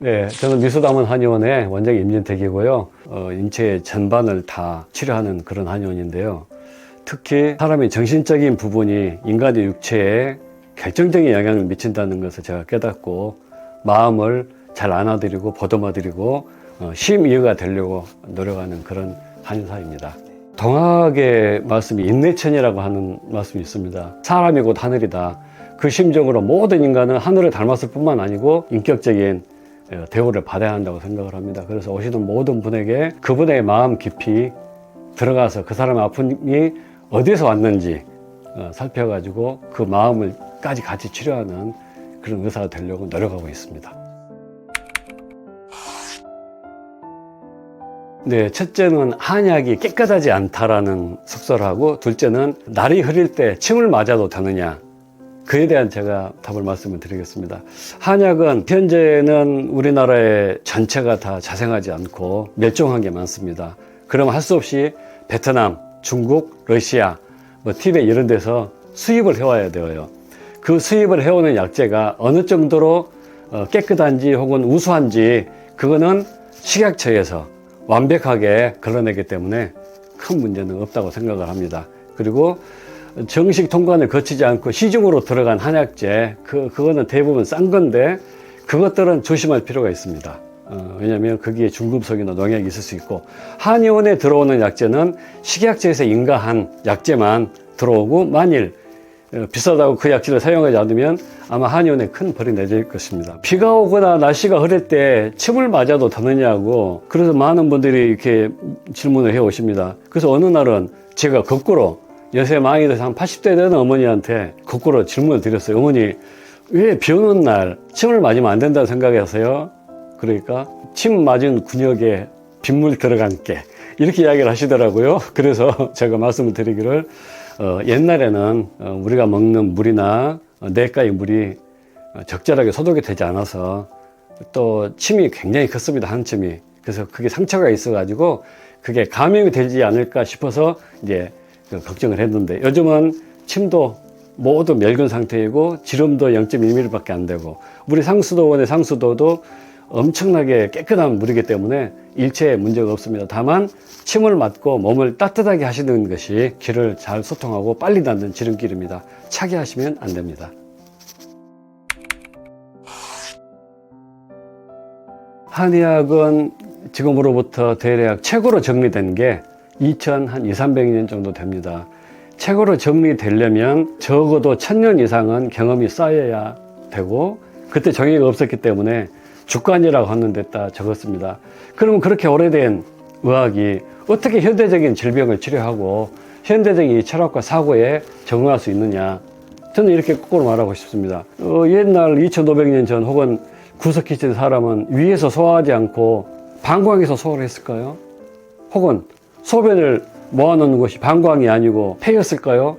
네, 저는 미수담원 한의원의 원장 임진택이고요. 인체 전반을 다 치료하는 그런 한의원인데요. 특히 사람의 정신적인 부분이 인간의 육체에 결정적인 영향을 미친다는 것을 제가 깨닫고 마음을 잘 안아드리고 보듬어드리고 심이어가 되려고 노력하는 그런 한의사입니다. 동학의 말씀이 인내천이라고 하는 말씀이 있습니다. 사람이 곧 하늘이다. 그 심정으로 모든 인간은 하늘을 닮았을 뿐만 아니고 인격적인 대우를 받아야 한다고 생각을 합니다. 그래서 오시는 모든 분에게 그분의 마음 깊이 들어가서 그 사람의 아픔이 어디서 왔는지 살펴가지고 그 마음을까지 같이 치료하는 그런 의사가 되려고 노력하고 있습니다. 네, 첫째는 한약이 깨끗하지 않다라는 속설을 하고, 둘째는 날이 흐릴 때 침을 맞아도 되느냐, 그에 대한 제가 답을 말씀을 드리겠습니다. 한약은 현재는 우리나라의 전체가 다 자생하지 않고 멸종한 게 많습니다. 그러면 할 수 없이 베트남, 중국, 러시아, 티베트 이런 데서 수입을 해와야 되어요. 그 수입을 해오는 약재가 어느 정도로 깨끗한지 혹은 우수한지 그거는 식약처에서 완벽하게 걸러내기 때문에 큰 문제는 없다고 생각을 합니다. 그리고 정식 통관을 거치지 않고 시중으로 들어간 한약재, 그거는 대부분 싼 건데 그것들은 조심할 필요가 있습니다. 왜냐하면 거기에 중금속이나 농약이 있을 수 있고, 한의원에 들어오는 약재는 식약처에서 인가한 약재만 들어오고, 만일 비싸다고 그 약재를 사용하지 않으면 아마 한의원에 큰 벌이 내릴 것입니다. 비가 오거나 날씨가 흐릴 때 침을 맞아도 되느냐고, 그래서 많은 분들이 이렇게 질문을 해 오십니다. 그래서 어느 날은 제가 거꾸로 요새 많이 돼서 한 80대 되는 어머니한테 거꾸로 질문을 드렸어요. 어머니, 왜 비 오는 날 침을 맞으면 안 된다고 생각하세요? 그러니까 침 맞은 근육에 빗물 들어간 게, 이렇게 이야기를 하시더라고요. 그래서 제가 말씀을 드리기를, 옛날에는 우리가 먹는 물이나 뇌가의 물이 적절하게 소독이 되지 않아서 또 침이 굉장히 컸습니다. 한침이. 그래서 그게 상처가 있어가지고 그게 감염이 되지 않을까 싶어서 이제 걱정을 했는데, 요즘은 침도 모두 멸근 상태이고 지름도 0.1mm밖에 안 되고, 우리 상수도원의 상수도도 엄청나게 깨끗한 물이기 때문에 일체의 문제가 없습니다. 다만 침을 맞고 몸을 따뜻하게 하시는 것이 기를 잘 소통하고 빨리 낫는 지름길입니다. 차게 하시면 안 됩니다. 한의학은 지금으로부터 대략 최고로 정리된 게 2300년 정도 됩니다. 최고로 정리되려면 적어도 1000년 이상은 경험이 쌓여야 되고, 그때 정의가 없었기 때문에 주관이라고 하는 데다 적었습니다. 그러면 그렇게 오래된 의학이 어떻게 현대적인 질병을 치료하고 현대적인 철학과 사고에 적응할 수 있느냐, 저는 이렇게 거꾸로 말하고 싶습니다. 옛날 2500년 전 혹은 구석기 시대 사람은 위에서 소화하지 않고 방광에서 소화를 했을까요? 혹은 소변을 모아놓는 것이 방광이 아니고 폐였을까요?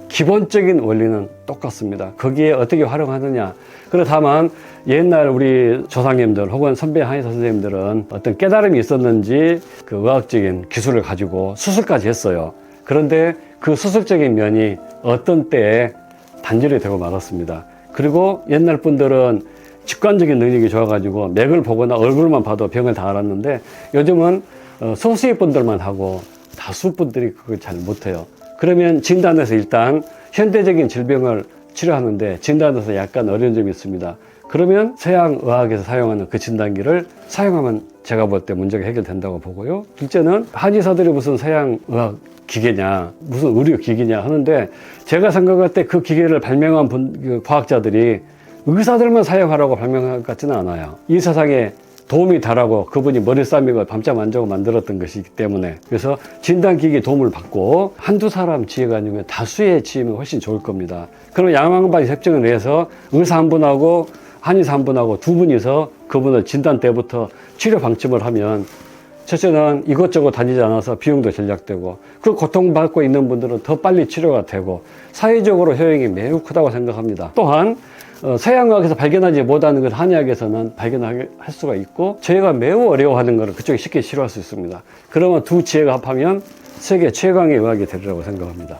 기본적인 원리는 똑같습니다. 거기에 어떻게 활용하느냐. 그렇다면 옛날 우리 조상님들 혹은 선배 한의사 선생님들은 어떤 깨달음이 있었는지 그 의학적인 기술을 가지고 수술까지 했어요. 그런데 그 수술적인 면이 어떤 때에 단절이 되고 말았습니다. 그리고 옛날 분들은 직관적인 능력이 좋아가지고 맥을 보거나 얼굴만 봐도 병을 다 알았는데, 요즘은 소수의 분들만 하고 다수 분들이 그걸 잘 못해요. 그러면 진단에서 일단 현대적인 질병을 치료하는데 진단에서 약간 어려운 점이 있습니다. 그러면 서양의학에서 사용하는 그 진단기를 사용하면 제가 볼 때 문제가 해결된다고 보고요. 둘째는 한의사들이 무슨 서양의학 기계냐, 무슨 의료기기냐 하는데, 제가 생각할 때 그 기계를 발명한 그 과학자들이 의사들만 사용하라고 발명한 것 같지는 않아요. 이 세상에 도움이 되라고 그분이 머리 싸매고 밤잠 안 자고 만들었던 것이기 때문에, 그래서 진단기기 도움을 받고 한두 사람 지혜가 아니면 다수의 지혜면 훨씬 좋을 겁니다. 그럼 양왕바지 협정을 위해서 의사 한 분하고 한의사 한 분하고 두 분이서 그분을 진단 때부터 치료 방침을 하면, 첫째는 이것저것 다니지 않아서 비용도 절약되고, 그 고통받고 있는 분들은 더 빨리 치료가 되고, 사회적으로 효용이 매우 크다고 생각합니다. 또한 서양의학에서 발견하지 못하는 걸 한의학에서는 발견할 수가 있고, 저희가 매우 어려워하는 것을 그쪽이 쉽게 치료할 수 있습니다. 그러면 두 지혜가 합하면 세계 최강의 의학이 되리라고 생각합니다.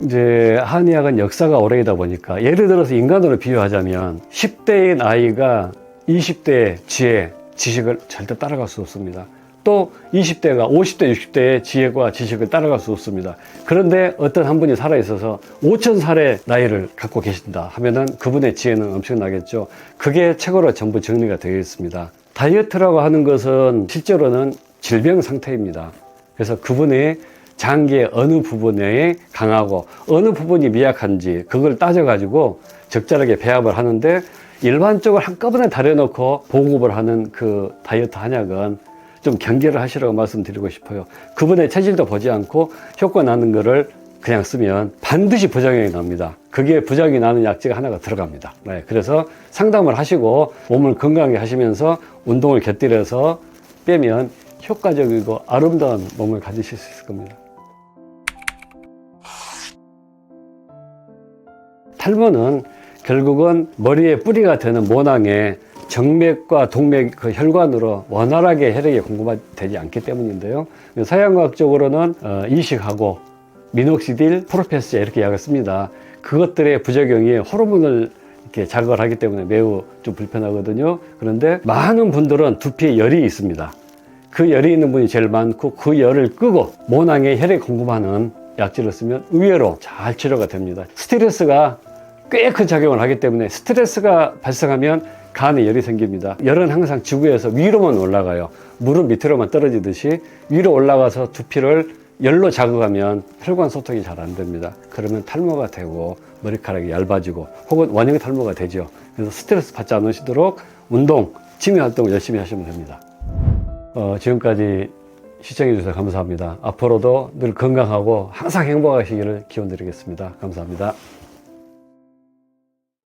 이제 한의학은 역사가 오래이다 보니까 예를 들어서 인간으로 비유하자면 10대의 나이가 20대의 지혜, 지식을 절대 따라갈 수 없습니다. 또 20대가 50대, 60대의 지혜와 지식을 따라갈 수 없습니다. 그런데 어떤 한 분이 살아있어서 5,000살의 나이를 갖고 계신다 하면은 그분의 지혜는 엄청나겠죠. 그게 책으로 전부 정리가 되어 있습니다. 다이어트라고 하는 것은 실제로는 질병 상태입니다. 그래서 그분의 장기의 어느 부분에 강하고 어느 부분이 미약한지 그걸 따져가지고 적절하게 배합을 하는데 일반적으로 한꺼번에 다려놓고 보급을 하는 그 다이어트 한약은 좀 경계를 하시라고 말씀드리고 싶어요. 그분의 체질도 보지 않고 효과 나는 거를 그냥 쓰면 반드시 부작용이 납니다. 그게 부작용이 나는 약재가 하나가 들어갑니다. 네, 그래서 상담을 하시고 몸을 건강하게 하시면서 운동을 곁들여서 빼면 효과적이고 아름다운 몸을 가지실 수 있을 겁니다. 탈모는 결국은 머리에 뿌리가 되는 모낭에 정맥과 동맥 그 혈관으로 원활하게 혈액이 공급되지 않기 때문인데요. 서양과학적으로는 이식하고 미녹시딜, 프로페스제 이렇게 약을 씁니다. 그것들의 부작용이 호르몬을 이렇게 자극을 하기 때문에 매우 좀 불편하거든요. 그런데 많은 분들은 두피에 열이 있습니다. 그 열이 있는 분이 제일 많고 그 열을 끄고 모낭에 혈액 공급하는 약질을 쓰면 의외로 잘 치료가 됩니다. 스트레스가 꽤 큰 작용을 하기 때문에 스트레스가 발생하면 간에 열이 생깁니다. 열은 항상 지구에서 위로만 올라가요. 물은 밑으로만 떨어지듯이 위로 올라가서 두피를 열로 자극하면 혈관 소통이 잘 안 됩니다. 그러면 탈모가 되고 머리카락이 얇아지고 혹은 원형 탈모가 되죠. 그래서 스트레스 받지 않으시도록 운동, 취미 활동을 열심히 하시면 됩니다. 지금까지 시청해 주셔서 감사합니다. 앞으로도 늘 건강하고 항상 행복하시기를 기원드리겠습니다. 감사합니다.